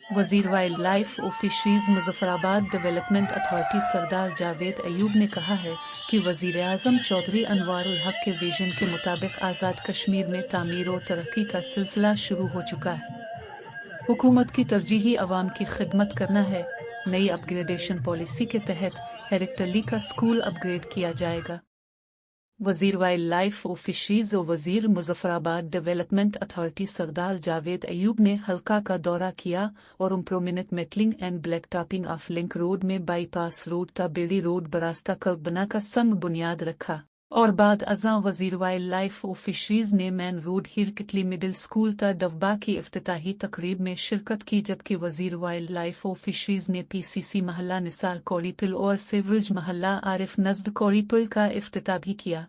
वजीर wild life और fisheries Muzaffarabad development authority सरदार जावेद अयूब ने कहा है कि वजीर आज़म चौधरी अनवार उल हक के विजन के मुताबिक आज़ाद कश्मीर में तामीर और तरक्की का सिलसिला शुरू हो चुका है। हुकूमत की तरजीही अवाम की खिदमत करना है। नई अपग्रेडेशन पॉलिसी के तहत हेरिकटली का स्कूल अपग्रेड किया जाएगा। वजीर वाइल्ड लाइफ और फिशरीज और वजीर मुजफ्फराबाद डेवलपमेंट अथॉरिटी सरदार जावेद अयूब ने हल्का का दौरा किया और improvement metalling and black topping of link road में बाईपास रोड ताबेड़ी रोड बरास्ता कल्बना का संग बुनियाद रखा और बाद अज़ां वजीर वाइल्ड लाइफ और फिशरीज ने मैन रोड हिरकटली मिडिल स्कूल ता डब्बा की इफ्तिताही तकरीब में शिरकत की, जबकि वजीर वाइल्ड लाइफ और फिशरीज ने PCC महल्ला निसार कौड़ीपुल और सिवरेज महल्ला आरिफ नज़द कौड़ीपुल का इफ्तिताह भी किया।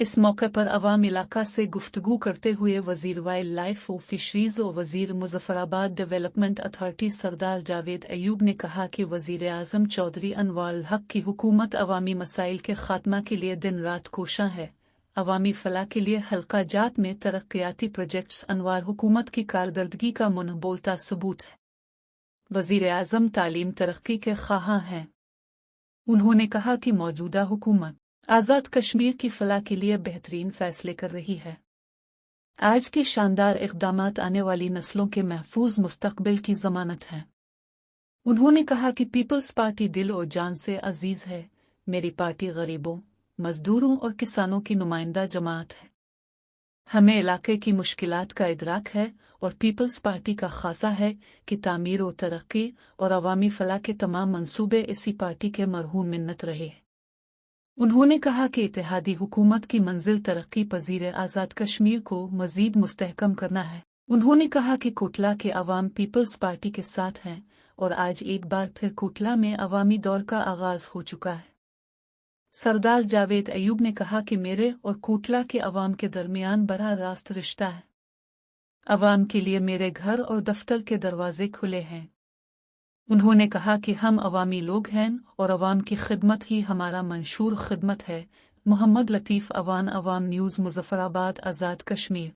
इस मौके पर अवाम इलाका से गुफ्तगू करते हुए वजीर वाइल्ड लाइफ और फिशरीज और वजीर मुजफ्फराबाद डेवलपमेंट अथॉरिटी सरदार जावेद अयूब ने कहा कि वजीर आज़म चौधरी अनवार उल हक की हुकूमत अवामी मसाइल के खात्मा के लिए दिन रात कोशां है। अवामी फलाह के लिए हल्का जात में तरक्याती प्रोजेक्ट्स अनवार हुकूमत की कारकर्दगी का मुनहबोलता सबूत है। वजीर आज़म तालीम तरक्की के ख्वाहां हैं। उन्होंने कहा कि मौजूदा हुकूमत आज़ाद कश्मीर की फलाह के लिए बेहतरीन फैसले कर रही है। आज के शानदार इक़दामात आने वाली नस्लों के महफूज मुस्तक़बिल की ज़मानत हैं। उन्होंने कहा कि पीपल्स पार्टी दिल और जान से अजीज़ है। मेरी पार्टी गरीबों, मजदूरों और किसानों की नुमाइंदा जमात है। हमें इलाके की मुश्किलात का इदराक है और पीपल्स पार्टी का खासा है कि तामीर और तरक्की और अवामी फलाह के तमाम मंसूबे इसी पार्टी के मरहूम मिन्नत रहे। उन्होंने कहा कि इत्तेहादी हुकूमत की मंजिल तरक्की पजीर आज़ाद कश्मीर को मजीद मुस्तहकम करना है। उन्होंने कहा कि कोटला के अवाम पीपल्स पार्टी के साथ हैं और आज एक बार फिर कोटला में अवामी दौर का आगाज हो चुका है। सरदार जावेद अयूब ने कहा कि मेरे और कोटला के अवाम के दरमियान बड़ा रास्त रिश्ता है। अवाम के लिए मेरे घर और दफ्तर के दरवाजे खुले हैं। उन्होंने कहा कि हम अवामी लोग हैं और अवाम की खिदमत ही हमारा मंशूर खिदमत है। मोहम्मद लतीफ़ अवान, अवाम न्यूज़, मुजफ्फराबाद, आज़ाद कश्मीर।